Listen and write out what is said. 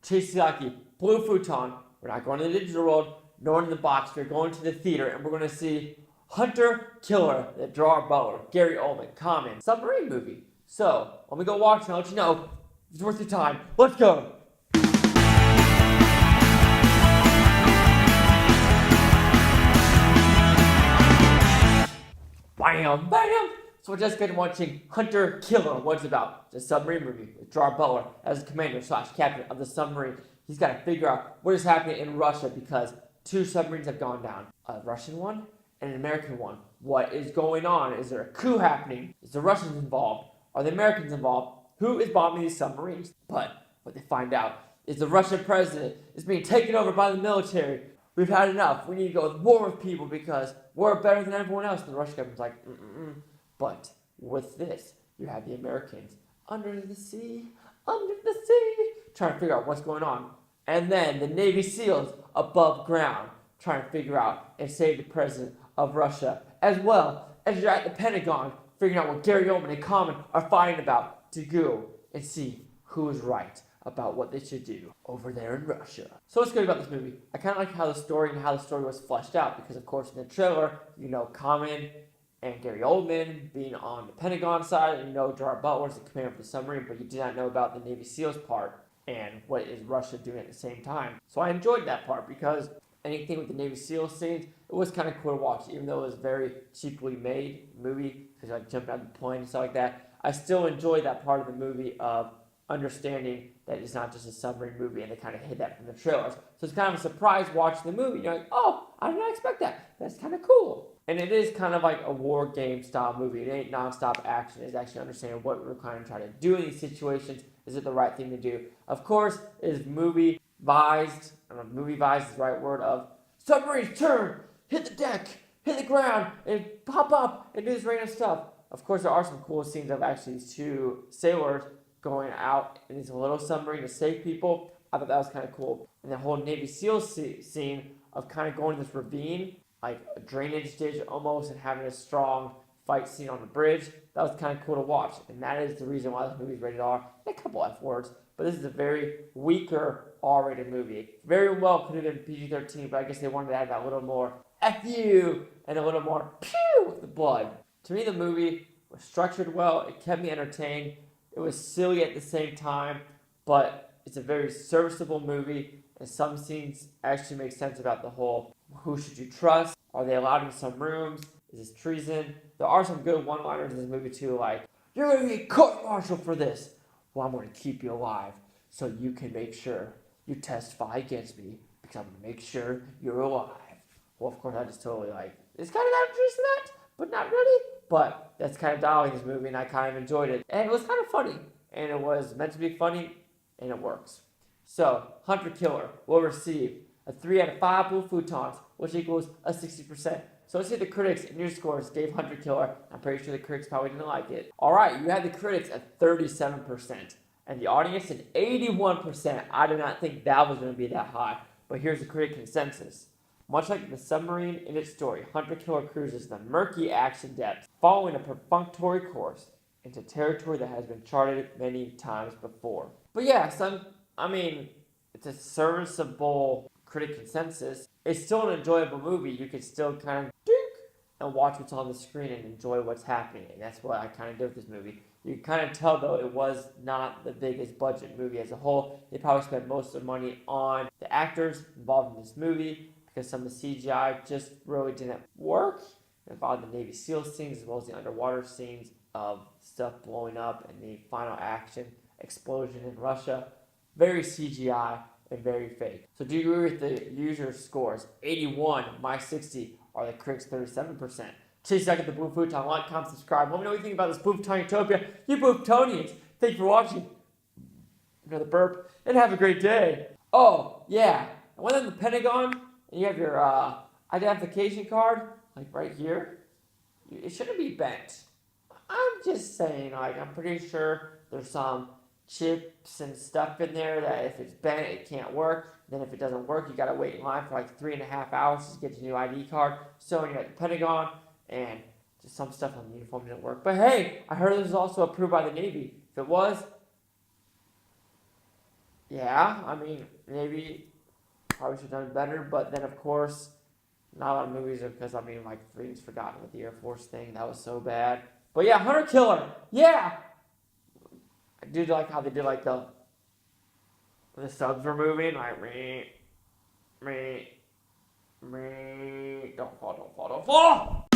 Chisaki, blue futon. We're not going to the digital world, nor in the box. We're going to the theater, and we're going to see Hunter Killer, the Gerard Butler, Gary Oldman, common submarine movie. So, when we go watch it, I'll let you know if it's worth your time. Let's go! Bam! Bam! So we're just watching Hunter Killer. What's it about? It's a submarine movie with Gerard Butler as commander / captain of the submarine. He's got to figure out what is happening in Russia because 2 submarines have gone down. A Russian one and an American one. What is going on? Is there a coup happening? Is the Russians involved? Are the Americans involved? Who is bombing these submarines? But what they find out is the Russian president is being taken over by the military. We've had enough. We need to go to war with people because we're better than everyone else. And the Russian government's like, But with this, you have the Americans under the sea, trying to figure out what's going on. And then the Navy SEALs above ground trying to figure out and save the president of Russia, as well as you're at the Pentagon figuring out what Gary Oldman and Common are fighting about to go and see who is right about what they should do over there in Russia. So what's good about this movie? I kind of like how the story was fleshed out because, of course, in the trailer, you know Common and Gary Oldman being on the Pentagon side, and you know Gerard Butler is the commander of the submarine, but you do not know about the Navy SEALs part and what is Russia doing at the same time. So I enjoyed that part because anything with the Navy SEAL scenes, it was kind of cool to watch, even though it was a very cheaply made movie, because like jumping out of the plane and stuff like that. I still enjoyed that part of the movie of understanding that it's not just a submarine movie, and they kind of hid that from the trailers. So it's kind of a surprise watching the movie. You're like, oh, I did not expect that. That's kind of cool. And it is kind of like a war game style movie. It ain't non-stop action. It's actually understanding what we're kind of trying to do in these situations. Is it the right thing to do? Of course, it is movie-vised. I don't know if movie-vised is the right word of submarines turn, hit the deck, hit the ground, and pop up and do this random stuff. Of course, there are some cool scenes of actually these 2 sailors going out in this little submarine to save people. I thought that was kind of cool. And the whole Navy SEALs scene of kind of going to this ravine, like a drainage ditch almost, and having a strong fight scene on the bridge. That was kind of cool to watch. And that is the reason why this movie is rated R. And a couple F words. But this is a very weaker R-rated movie. It very well could have been PG-13, but I guess they wanted to add that little more F-U and a little more pew with the blood. To me, the movie was structured well. It kept me entertained. It was silly at the same time, but it's a very serviceable movie, and some scenes actually make sense about the whole, who should you trust? Are they allowed in some rooms? Is this treason? There are some good one-liners in this movie too, like, you're going to be court-martialed for this. Well, I'm going to keep you alive so you can make sure you testify against me because I'm going to make sure you're alive. Well, of course, I just totally it's kind of that interest in that, but not really. But that's kind of dialing this movie, and I kind of enjoyed it. And it was kind of funny, and it was meant to be funny, and it works. So, Hunter Killer will receive a 3 out of 5 blue futons, which equals a 60%. So let's see the critics and your scores gave Hunter Killer. I'm pretty sure the critics probably didn't like it. Alright, you had the critics at 37%, and the audience at 81%. I did not think that was going to be that high, but here's the critic consensus. Much like the submarine in its story, Hunter Killer cruises the murky action depths, following a perfunctory course into territory that has been charted many times before. But yeah, it's a serviceable critic consensus. It's still an enjoyable movie. You can still kind of dink and watch what's on the screen and enjoy what's happening. And that's what I kind of did with this movie. You can kind of tell, though, it was not the biggest budget movie as a whole. They probably spent most of the money on the actors involved in this movie, because some of the CGI just really didn't work. It involved the Navy SEAL scenes as well as the underwater scenes of stuff blowing up and the final action explosion in Russia. Very CGI and very fake. So do you agree with the user scores? 81, my 60 are the critics 37%. Chase out the Blue Futon, like, comment, subscribe. Let me know what you think about this Blue Futon Utopia. You Blue Futonians, thank you for watching. Another burp, and have a great day. Oh, yeah, I went to the Pentagon, and you have your identification card, like right here. It shouldn't be bent. I'm just saying, I'm pretty sure there's some chips and stuff in there that if it's bent, it can't work. Then if it doesn't work, you gotta wait in line for like 3.5 hours to get your new ID card. So when you're at the Pentagon, and just some stuff on the uniform didn't work. But hey, I heard this was also approved by the Navy. If it was, Yeah, I mean, maybe probably should have done better, but then of course, not a lot of movies are because I mean, like Freedom's Forgotten with the Air Force thing, that was so bad. But yeah, Hunter Killer, yeah, I do like how they did like the subs were moving, like me, don't fall, don't fall, don't fall.